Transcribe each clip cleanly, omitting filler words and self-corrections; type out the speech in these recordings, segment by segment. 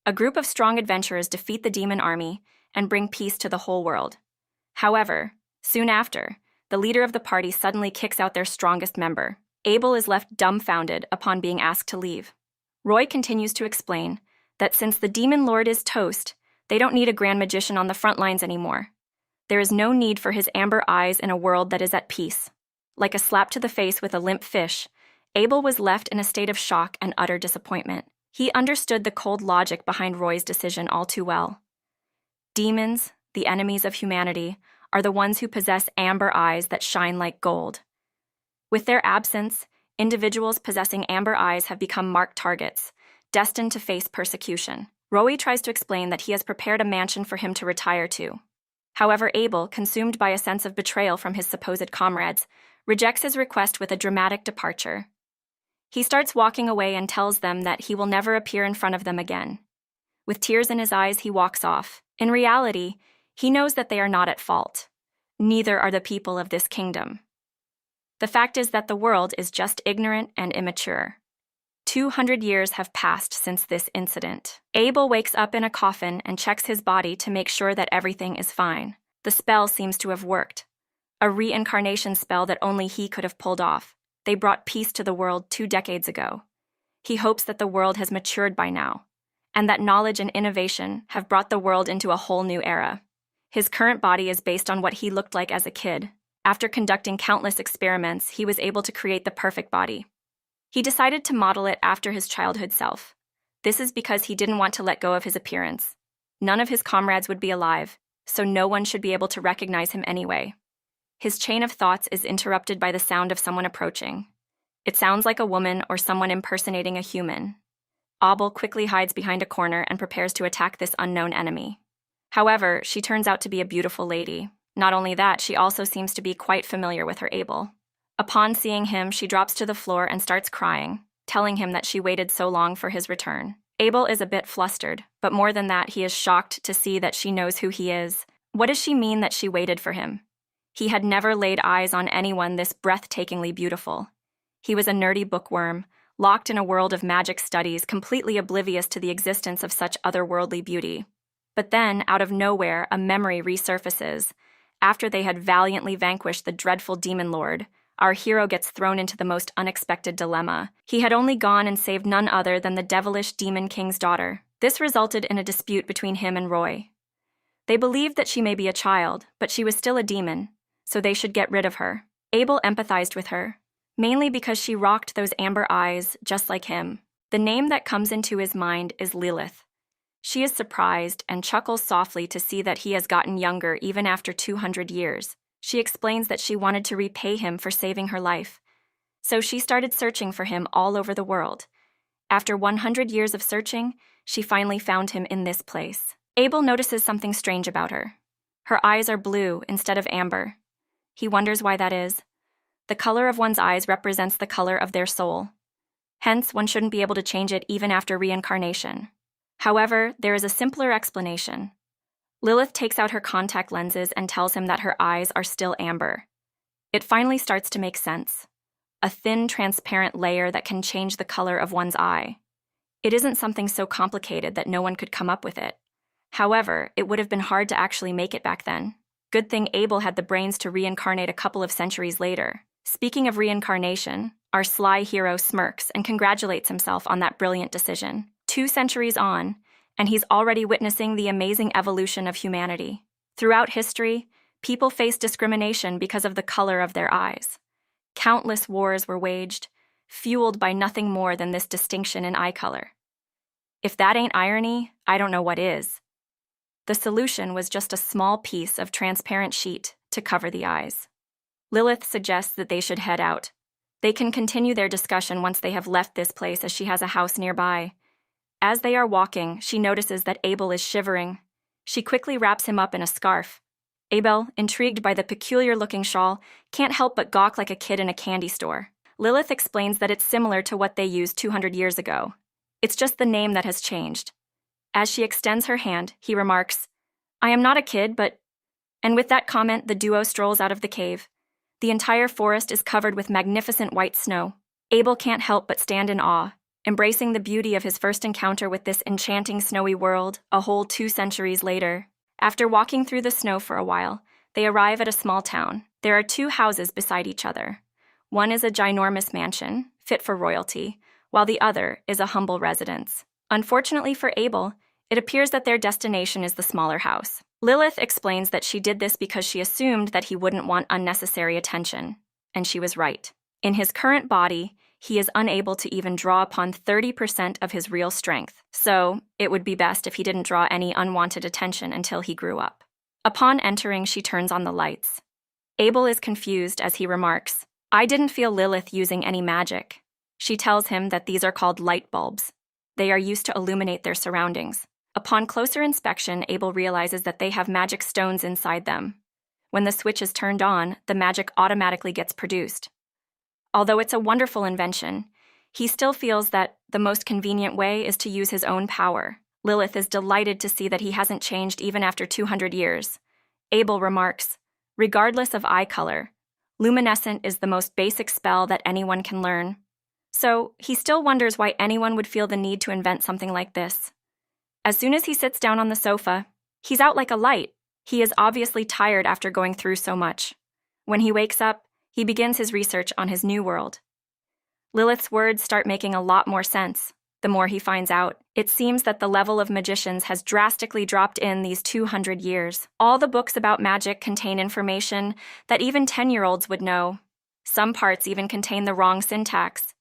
A group of strong adventurers defeat the demon army and bring peace to the whole world. However, soon after, the leader of the party suddenly kicks out their strongest member. Abel is left dumbfounded upon being asked to leave. Roy continues to explain that since the demon lord is toast, they don't need a grand magician on the front lines anymore. There is no need for his amber eyes in a world that is at peace. Like a slap to the face with a limp fish, Abel was left in a state of shock and utter disappointment. He understood the cold logic behind Roy's decision all too well. Demons, the enemies of humanity, are the ones who possess amber eyes that shine like gold. With their absence, individuals possessing amber eyes have become marked targets, destined to face persecution. Roy tries to explain that he has prepared a mansion for him to retire to. However, Abel, consumed by a sense of betrayal from his supposed comrades, rejects his request with a dramatic departure. He starts walking away and tells them that he will never appear in front of them again. With tears in his eyes, he walks off. In reality, he knows that they are not at fault. Neither are the people of this kingdom. The fact is that the world is just ignorant and immature. 200 years have passed since this incident. Abel wakes up in a coffin and checks his body to make sure that everything is fine. The spell seems to have worked. A reincarnation spell that only he could have pulled off. They brought peace to the world 2 decades ago. He hopes that the world has matured by now, and that knowledge and innovation have brought the world into a whole new era. His current body is based on what he looked like as a kid. After conducting countless experiments, he was able to create the perfect body. He decided to model it after his childhood self. This is because he didn't want to let go of his appearance. None of his comrades would be alive, so no one should be able to recognize him anyway. His chain of thoughts is interrupted by the sound of someone approaching. It sounds like a woman or someone impersonating a human. Abel quickly hides behind a corner and prepares to attack this unknown enemy. However, she turns out to be a beautiful lady. Not only that, she also seems to be quite familiar with her Abel. Upon seeing him, she drops to the floor and starts crying, telling him that she waited so long for his return. Abel is a bit flustered, but more than that, he is shocked to see that she knows who he is. What does she mean that she waited for him? He had never laid eyes on anyone this breathtakingly beautiful. He was a nerdy bookworm, locked in a world of magic studies, completely oblivious to the existence of such otherworldly beauty. But then, out of nowhere, a memory resurfaces. After they had valiantly vanquished the dreadful demon lord, our hero gets thrown into the most unexpected dilemma. He had only gone and saved none other than the devilish demon king's daughter. This resulted in a dispute between him and Roy. They believed that she may be a child, but she was still a demon, so they should get rid of her. Abel empathized with her, mainly because she rocked those amber eyes just like him. The name that comes into his mind is Lilith. She is surprised and chuckles softly to see that he has gotten younger even after 200 years. She explains that she wanted to repay him for saving her life. So she started searching for him all over the world. After 100 years of searching, she finally found him in this place. Abel notices something strange about her. Her eyes are blue instead of amber. He wonders why that is. The color of one's eyes represents the color of their soul. Hence, one shouldn't be able to change it even after reincarnation. However, there is a simpler explanation. Lilith takes out her contact lenses and tells him that her eyes are still amber. It finally starts to make sense. A thin, transparent layer that can change the color of one's eye. It isn't something so complicated that no one could come up with it. However, it would have been hard to actually make it back then. Good thing Abel had the brains to reincarnate a couple of centuries later. Speaking of reincarnation, our sly hero smirks and congratulates himself on that brilliant decision. 2 centuries on, and he's already witnessing the amazing evolution of humanity. Throughout history, people faced discrimination because of the color of their eyes. Countless wars were waged, fueled by nothing more than this distinction in eye color. If that ain't irony, I don't know what is. The solution was just a small piece of transparent sheet to cover the eyes. Lilith suggests that they should head out. They can continue their discussion once they have left this place, as she has a house nearby. As they are walking, she notices that Abel is shivering. She quickly wraps him up in a scarf. Abel, intrigued by the peculiar-looking shawl, can't help but gawk like a kid in a candy store. Lilith explains that it's similar to what they used 200 years ago. It's just the name that has changed. As she extends her hand, he remarks, "I am not a kid, but..." And with that comment, the duo strolls out of the cave. The entire forest is covered with magnificent white snow. Abel can't help but stand in awe, embracing the beauty of his first encounter with this enchanting snowy world a whole 2 centuries later. After walking through the snow for a while, they arrive at a small town. There are 2 houses beside each other. One is a ginormous mansion, fit for royalty, while the other is a humble residence. Unfortunately for Abel, it appears that their destination is the smaller house. Lilith explains that she did this because she assumed that he wouldn't want unnecessary attention, and she was right. In his current body, he is unable to even draw upon 30% of his real strength, so it would be best if he didn't draw any unwanted attention until he grew up. Upon entering, she turns on the lights. Abel is confused as he remarks, "I didn't feel Lilith using any magic." She tells him that these are called light bulbs. They are used to illuminate their surroundings. Upon closer inspection, Abel realizes that they have magic stones inside them. When the switch is turned on, the magic automatically gets produced. Although it's a wonderful invention, he still feels that the most convenient way is to use his own power. Lilith is delighted to see that he hasn't changed even after 200 years. Abel remarks, "Regardless of eye color, luminescent is the most basic spell that anyone can learn." So he still wonders why anyone would feel the need to invent something like this. As soon as he sits down on the sofa, he's out like a light. He is obviously tired after going through so much. When he wakes up, he begins his research on his new world. Lilith's words start making a lot more sense. The more he finds out, it seems that the level of magicians has drastically dropped in these 200 years. All the books about magic contain information that even 10-year-olds would know. Some parts even contain the wrong syntax.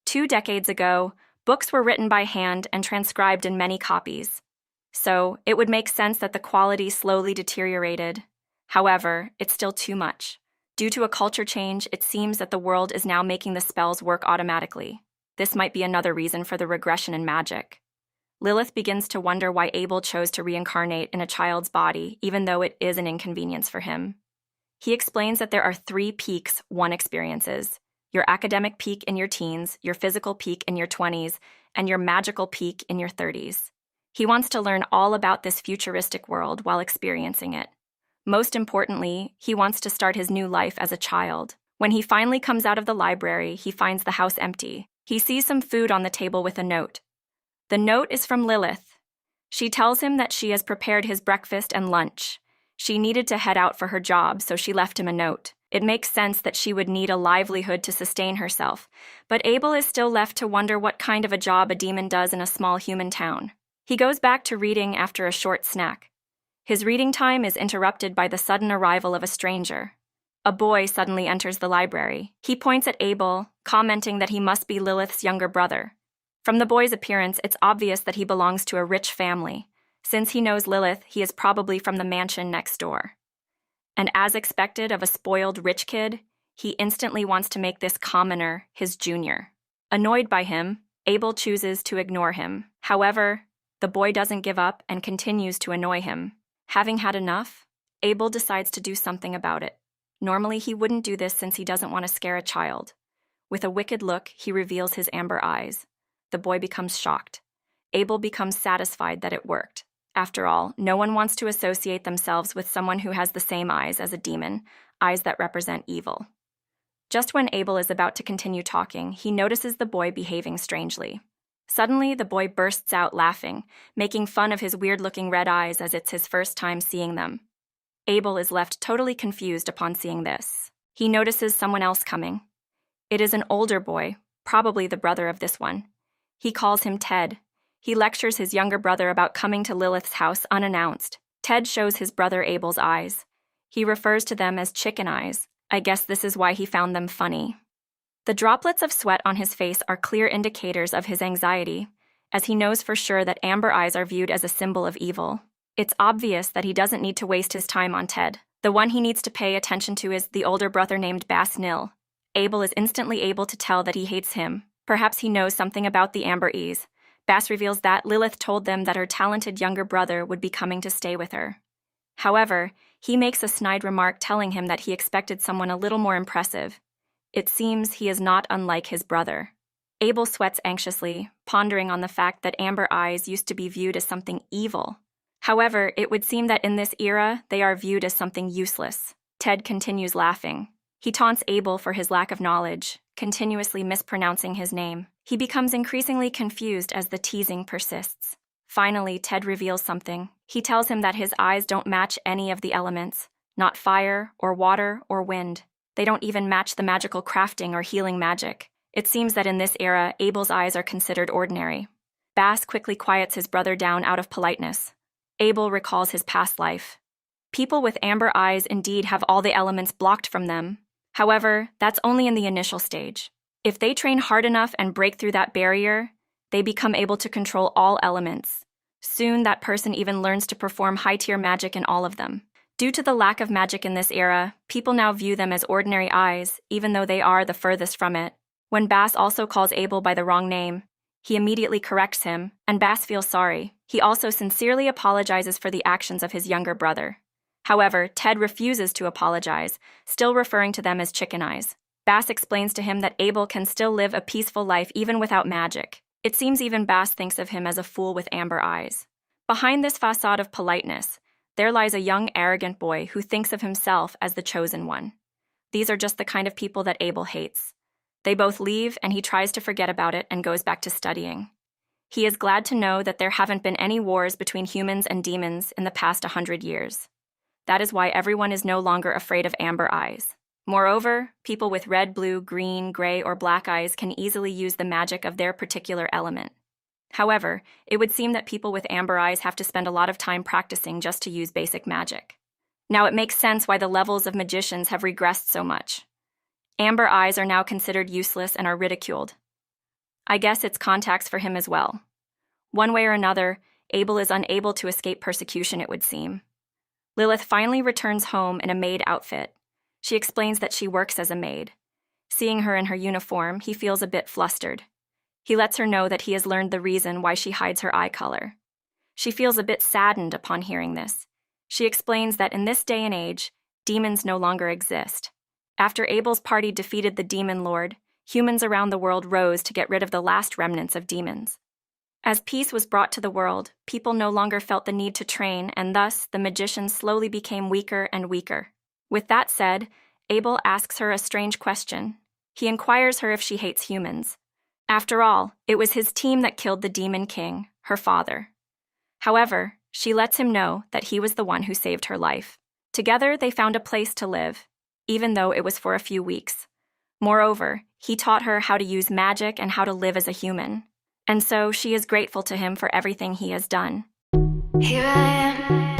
2 decades ago, books were written by hand and transcribed in many copies. So it would make sense that the quality slowly deteriorated. However, it's still too much. Due to a culture change, it seems that the world is now making the spells work automatically. This might be another reason for the regression in magic. Lilith begins to wonder why Abel chose to reincarnate in a child's body, even though it is an inconvenience for him. He explains that there are 3 peaks one experiences: your academic peak in your teens, your physical peak in your 20s, and your magical peak in your 30s. He wants to learn all about this futuristic world while experiencing it. Most importantly, he wants to start his new life as a child. When he finally comes out of the library, he finds the house empty. He sees some food on the table with a note. The note is from Lilith. She tells him that she has prepared his breakfast and lunch. She needed to head out for her job, so she left him a note. It makes sense that she would need a livelihood to sustain herself, but Abel is still left to wonder what kind of a job a demon does in a small human town. He goes back to reading after a short snack. His reading time is interrupted by the sudden arrival of a stranger. A boy suddenly enters the library. He points at Abel, commenting that he must be Lilith's younger brother. From the boy's appearance, it's obvious that he belongs to a rich family. Since he knows Lilith, he is probably from the mansion next door. And as expected of a spoiled rich kid, he instantly wants to make this commoner his junior. Annoyed by him, Abel chooses to ignore him. However, the boy doesn't give up and continues to annoy him. Having had enough, Abel decides to do something about it. Normally, he wouldn't do this since he doesn't want to scare a child. With a wicked look, he reveals his amber eyes. The boy becomes shocked. Abel becomes satisfied that it worked. After all, no one wants to associate themselves with someone who has the same eyes as a demon, eyes that represent evil. Just when Abel is about to continue talking, he notices the boy behaving strangely. Suddenly, the boy bursts out laughing, making fun of his weird-looking red eyes as it's his first time seeing them. Abel is left totally confused upon seeing this. He notices someone else coming. It is an older boy, probably the brother of this one. He calls him Ted. He lectures his younger brother about coming to Lilith's house unannounced. Ted shows his brother Abel's eyes. He refers to them as chicken eyes. I guess this is why he found them funny. The droplets of sweat on his face are clear indicators of his anxiety, as he knows for sure that amber eyes are viewed as a symbol of evil. It's obvious that he doesn't need to waste his time on Ted. The one he needs to pay attention to is the older brother named Bass Nil. Abel is instantly able to tell that he hates him. Perhaps he knows something about the amber eyes. Bass reveals that Lilith told them that her talented younger brother would be coming to stay with her. However, he makes a snide remark telling him that he expected someone a little more impressive. It seems he is not unlike his brother. Abel sweats anxiously, pondering on the fact that amber eyes used to be viewed as something evil. However, it would seem that in this era, they are viewed as something useless. Ted continues laughing. He taunts Abel for his lack of knowledge, continuously mispronouncing his name. He becomes increasingly confused as the teasing persists. Finally, Ted reveals something. He tells him that his eyes don't match any of the elements, not fire or water or wind. They don't even match the magical crafting or healing magic. It seems that in this era, Abel's eyes are considered ordinary. Bass quickly quiets his brother down out of politeness. Abel recalls his past life. People with amber eyes indeed have all the elements blocked from them. However, that's only in the initial stage. If they train hard enough and break through that barrier, they become able to control all elements. Soon, that person even learns to perform high-tier magic in all of them. Due to the lack of magic in this era, people now view them as ordinary eyes, even though they are the furthest from it. When Bass also calls Abel by the wrong name, he immediately corrects him, and Bass feels sorry. He also sincerely apologizes for the actions of his younger brother. However, Ted refuses to apologize, still referring to them as chicken eyes. Bass explains to him that Abel can still live a peaceful life even without magic. It seems even Bass thinks of him as a fool with amber eyes. Behind this facade of politeness, there lies a young, arrogant boy who thinks of himself as the chosen one. These are just the kind of people that Abel hates. They both leave, and he tries to forget about it and goes back to studying. He is glad to know that there haven't been any wars between humans and demons in the past 100 years. That is why everyone is no longer afraid of amber eyes. Moreover, people with red, blue, green, gray, or black eyes can easily use the magic of their particular element. However, it would seem that people with amber eyes have to spend a lot of time practicing just to use basic magic. Now it makes sense why the levels of magicians have regressed so much. Amber eyes are now considered useless and are ridiculed. I guess it's contacts for him as well. One way or another, Abel is unable to escape persecution, it would seem. Lilith finally returns home in a maid outfit. She explains that she works as a maid. Seeing her in her uniform, he feels a bit flustered. He lets her know that he has learned the reason why she hides her eye color. She feels a bit saddened upon hearing this. She explains that in this day and age, demons no longer exist. After Abel's party defeated the demon lord, humans around the world rose to get rid of the last remnants of demons. As peace was brought to the world, people no longer felt the need to train, and thus the magicians slowly became weaker and weaker. With that said, Abel asks her a strange question. He inquires her if she hates humans. After all, it was his team that killed the demon king, her father. However, she lets him know that he was the one who saved her life. Together, they found a place to live, even though it was for a few weeks. Moreover, he taught her how to use magic and how to live as a human. And so she is grateful to him for everything he has done. Here I am.